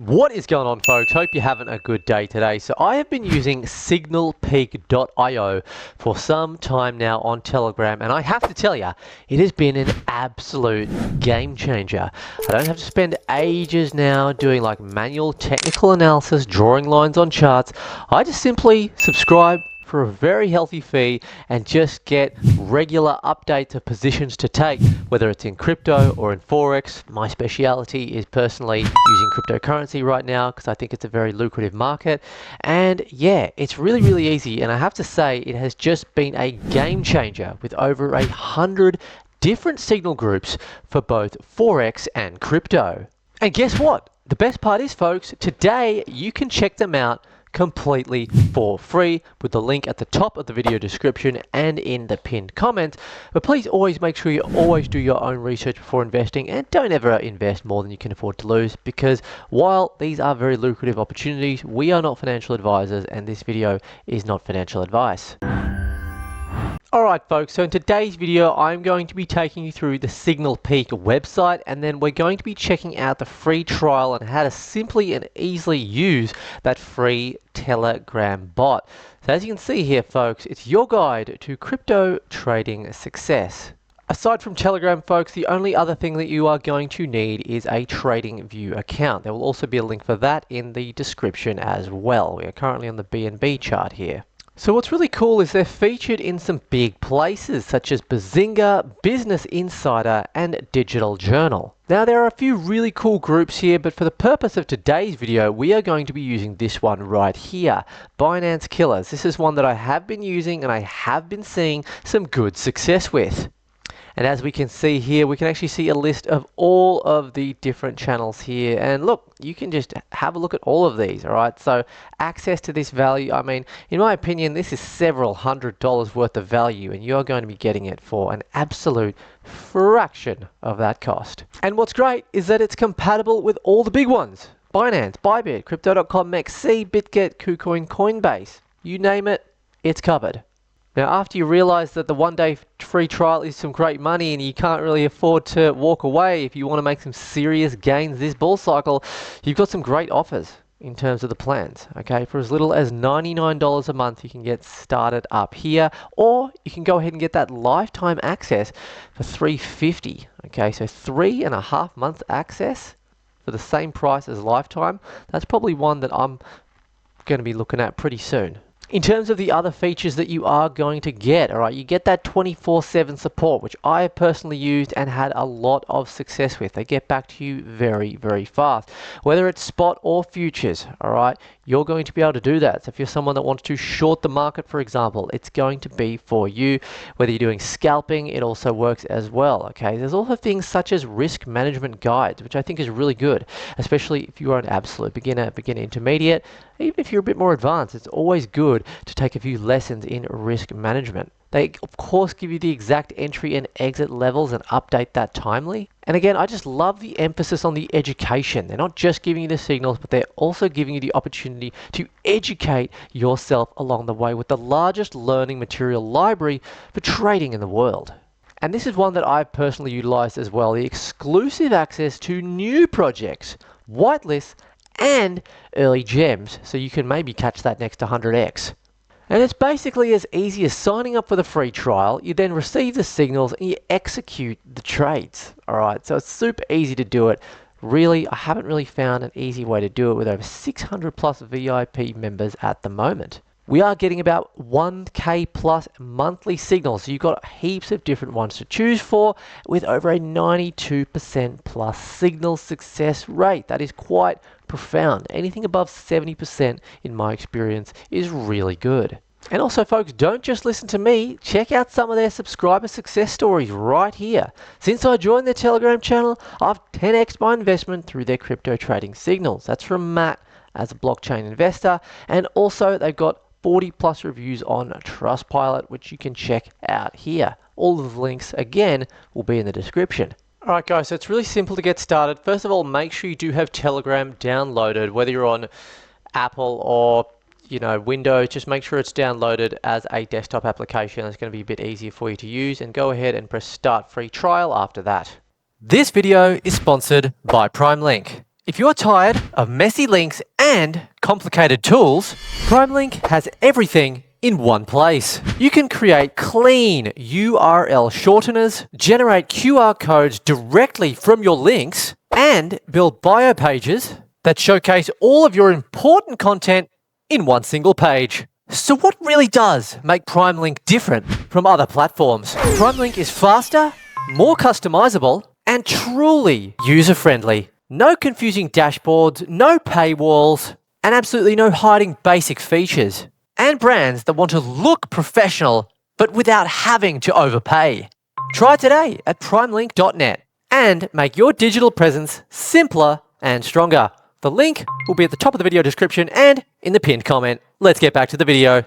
What is going on, folks? Hope you're having a good day today. So I have been using Signalpeak.io for some time now on Telegram, and I have to tell you, it has been an absolute game changer. I don't have to spend ages now doing like manual technical analysis, drawing lines on charts. I just simply subscribe for a very healthy fee and just get regular updates of positions to take, whether it's in crypto or in forex. My speciality is personally using cryptocurrency right now because I think it's a very lucrative market. And yeah, it's really easy, and I have to say it has just been a game changer with over 100 different signal groups for both forex and crypto. And guess what? The best part is, folks, today you can check them out completely for free with the link at the top of the video description and in the pinned comment. But please always make sure you always do your own research before investing, and don't ever invest more than you can afford to lose, because while these are very lucrative opportunities, we are not financial advisors and this video is not financial advice. Alright folks, so in today's video I'm going to be taking you through the Signalpeak website, and then we're going to be checking out the free trial and how to simply and easily use that free Telegram bot. So as you can see here, folks, it's your guide to crypto trading success. Aside from Telegram, folks, the only other thing that you are going to need is a TradingView account. There will also be a link for that in the description as well. We are currently on the BNB chart here. So what's really cool is they're featured in some big places such as Bazinga, Business Insider, and Digital Journal. Now there are a few really cool groups here, but for the purpose of today's video, we are going to be using this one right here, Binance Killers. This is one that I have been using and I have been seeing some good success with. And as we can see here, we can actually see a list of all of the different channels here. And look, you can just have a look at all of these, all right? So access to this value, I mean, in my opinion, this is several $100s worth of value, and you're going to be getting it for an absolute fraction of that cost. And what's great is that it's compatible with all the big ones. Binance, Bybit, Crypto.com, MEXC, BitGet, KuCoin, Coinbase. You name it, it's covered. Now, after you realize that the one-day free trial is some great money and you can't really afford to walk away if you want to make some serious gains this bull cycle, you've got some great offers in terms of the plans. Okay, for as little as $99 a month, you can get started up here, or you can go ahead and get that lifetime access for $350. Okay, so 3.5 month access for the same price as lifetime. That's probably one that I'm going to be looking at pretty soon. In terms of the other features that you are going to get, all right, you get that 24/7 support, which I have personally used and had a lot of success with. They get back to you very fast. Whether it's spot or futures, all right, you're going to be able to do that. So if you're someone that wants to short the market, for example, it's going to be for you. Whether you're doing scalping, it also works as well, okay? There's also things such as risk management guides, which I think is really good, especially if you are an absolute beginner intermediate. Even if you're a bit more advanced, it's always good to take a few lessons in risk management. They, of course, give you the exact entry and exit levels and update that timely. And again, I just love the emphasis on the education. They're not just giving you the signals, but they're also giving you the opportunity to educate yourself along the way with the largest learning material library for trading in the world. And this is one that I've personally utilized as well, the exclusive access to new projects, whitelists, and early gems, so you can maybe catch that next 100x. And it's basically as easy as signing up for the free trial. You then receive the signals and you execute the trades. All right, so it's super easy to do it. Really, I haven't really found an easy way to do it with over 600 plus VIP members at the moment. We are getting about 1K plus monthly signals. So you've got heaps of different ones to choose for, with over a 92% plus signal success rate. That is quite profound. Anything above 70% in my experience is really good. And also, folks, don't just listen to me. Check out some of their subscriber success stories right here. Since I joined their Telegram channel, I've 10x'd my investment through their crypto trading signals. That's from Matt as a blockchain investor. And also, they've got 40 plus reviews on Trustpilot, which you can check out here. All of the links, again, will be in the description. Alright guys, so it's really simple to get started. First of all, make sure you do have Telegram downloaded, whether you're on Apple or Windows. Just make sure it's downloaded as a desktop application. It's going to be a bit easier for you to use, and go ahead and press start free trial after that. This video is sponsored by PrimeLink. If you're tired of messy links and complicated tools, PrimeLink has everything in one place. You can create clean URL shorteners, generate QR codes directly from your links, and build bio pages that showcase all of your important content in one single page. So what really does make PrimeLink different from other platforms? PrimeLink is faster, more customizable, and truly user-friendly. No confusing dashboards, no paywalls, and absolutely no hiding basic features. And brands that want to look professional, but without having to overpay. Try today at primelink.net and make your digital presence simpler and stronger. The link will be at the top of the video description and in the pinned comment. Let's get back to the video.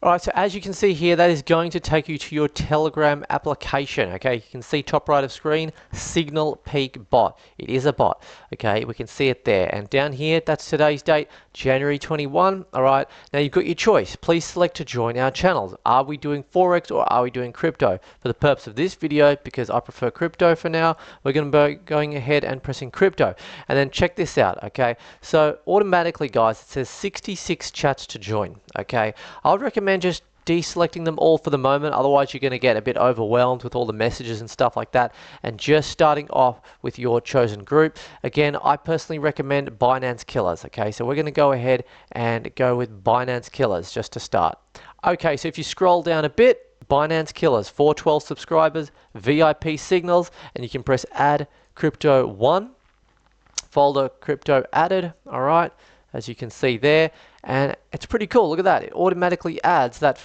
Alright, so as you can see here, that is going to take you to your Telegram application, okay? You can see top right of screen, Signalpeak bot. It is a bot, okay? We can see it there. And down here, that's today's date, January 21, alright? Now you've got your choice. Please select to join our channels. Are we doing forex or are we doing crypto? For the purpose of this video, because I prefer crypto for now, we're going to be going ahead and pressing crypto. And then check this out, okay? So automatically, guys, it says 66 chats to join, okay? I would recommend just deselecting them all for the moment, otherwise you're going to get a bit overwhelmed with all the messages and stuff like that, and just starting off with your chosen group. Again, I personally recommend Binance Killers, okay? So we're going to go ahead and go with Binance Killers just to start. Okay, so if you scroll down a bit, Binance Killers, 412 subscribers, VIP signals, and you can press add crypto 1, folder crypto added, all right, as you can see there. And it's pretty cool. Look at that. It automatically adds that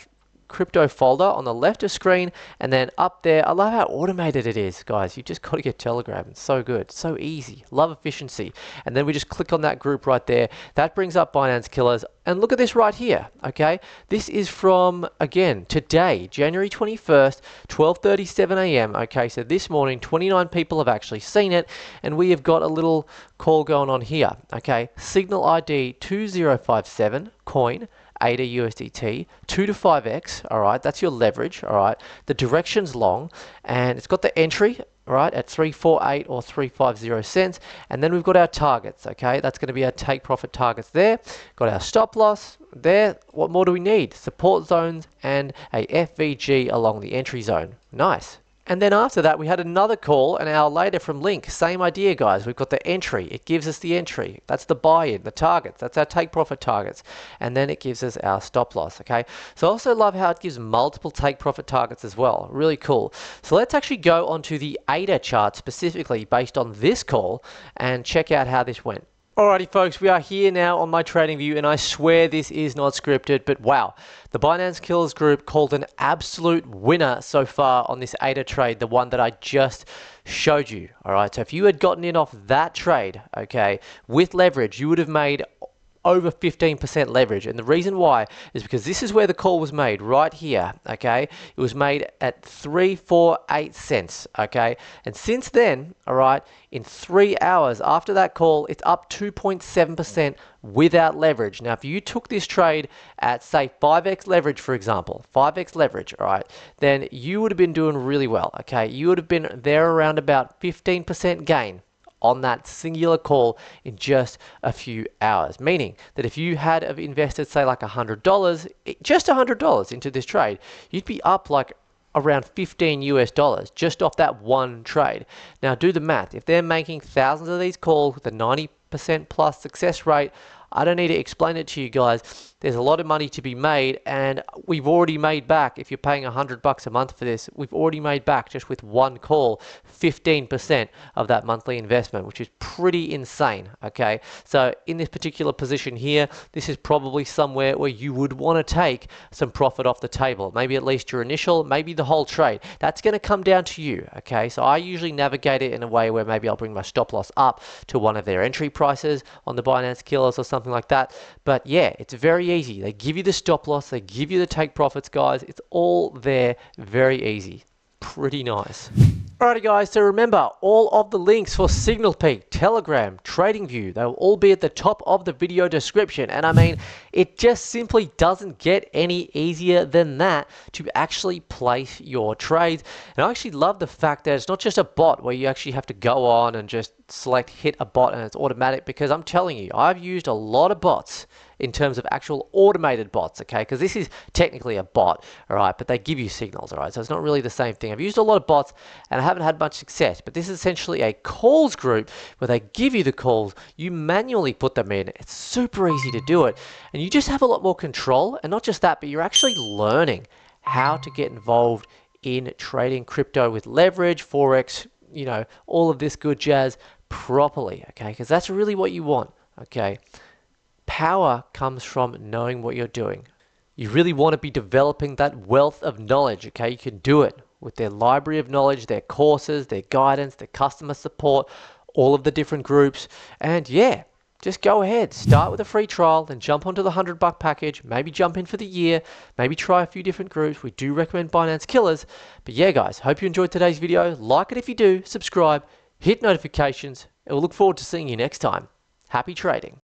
crypto folder on the left of screen, and then up there, I love how automated it is, guys. You just got to get Telegram. It's so good, so easy. Love efficiency. And then we just click on that group right there. That brings up Binance Killers. And look at this right here, okay? This is from, again, today, January 21st, 12:37 a.m. Okay, so this morning, 29 people have actually seen it, and we have got a little call going on here, okay? Signal ID 2057 coin, ADA USDT, 2 to 5x, all right, that's your leverage, all right. The direction's long, and it's got the entry, all right, at 348 or 350 cents, and then we've got our targets, okay. That's going to be our take profit targets there. Got our stop loss there. What more do we need? Support zones and a FVG along the entry zone. Nice. And then after that, we had another call an hour later from Link. Same idea, guys. We've got the entry. It gives us the entry. That's the buy-in, the targets. That's our take profit targets. And then it gives us our stop loss, okay? So I also love how it gives multiple take profit targets as well. Really cool. So let's actually go onto the ADA chart specifically based on this call and check out how this went. Alrighty folks, we are here now on my trading view, and I swear this is not scripted, but wow, the Binance Killers group called an absolute winner so far on this ADA trade, the one that I just showed you. Alright, so if you had gotten in off that trade, okay, with leverage, you would have made over 15% leverage. And the reason why is because this is where the call was made, right here, okay? It was made at 348 cents, okay? And since then, all right, in 3 hours after that call, it's up 2.7% without leverage. Now, if you took this trade at, say, 5x leverage, for example, 5x leverage, all right, then you would have been doing really well, okay? You would have been there around about 15% gain on that singular call in just a few hours. Meaning that if you had invested, say, like $100, just $100 into this trade, you'd be up like around $15 US just off that one trade. Now do the math. If they're making thousands of these calls with a 90% plus success rate, I don't need to explain it to you guys. There's a lot of money to be made, and we've already made back, if you're paying $100 a month for this, we've already made back just with one call 15% of that monthly investment, which is pretty insane, okay? So in this particular position here, this is probably somewhere where you would want to take some profit off the table. Maybe at least your initial, maybe the whole trade. That's going to come down to you, okay? So I usually navigate it in a way where maybe I'll bring my stop loss up to one of their entry prices on the Binance Killers or something like that. But yeah, it's very easy. They give you the stop loss, they give you the take profits, guys. It's all there, very easy. Pretty nice. Alrighty guys, so remember all of the links for Signalpeak, Telegram, TradingView, they will all be at the top of the video description. And I mean, it just simply doesn't get any easier than that to actually place your trades. And I actually love the fact that it's not just a bot where you actually have to go on and just select hit a bot and it's automatic, because I'm telling you, I've used a lot of bots in terms of actual automated bots, okay? Because this is technically a bot, all right, but they give you signals, all right? So it's not really the same thing. I've used a lot of bots and I haven't had much success, but this is essentially a calls group where they give you the calls, you manually put them in. It's super easy to do it, and you just have a lot more control. And not just that, but you're actually learning how to get involved in trading crypto with leverage, forex, you know, all of this good jazz properly, okay? Because that's really what you want, okay? Power comes from knowing what you're doing. You really want to be developing that wealth of knowledge, okay? You can do it with their library of knowledge, their courses, their guidance, their customer support, all of the different groups. And yeah, just go ahead, start with a free trial, then jump onto the $100 package, maybe jump in for the year, maybe try a few different groups. We do recommend Binance Killers. But yeah, guys, hope you enjoyed today's video. Like it if you do, subscribe, hit notifications, and we'll look forward to seeing you next time. Happy trading.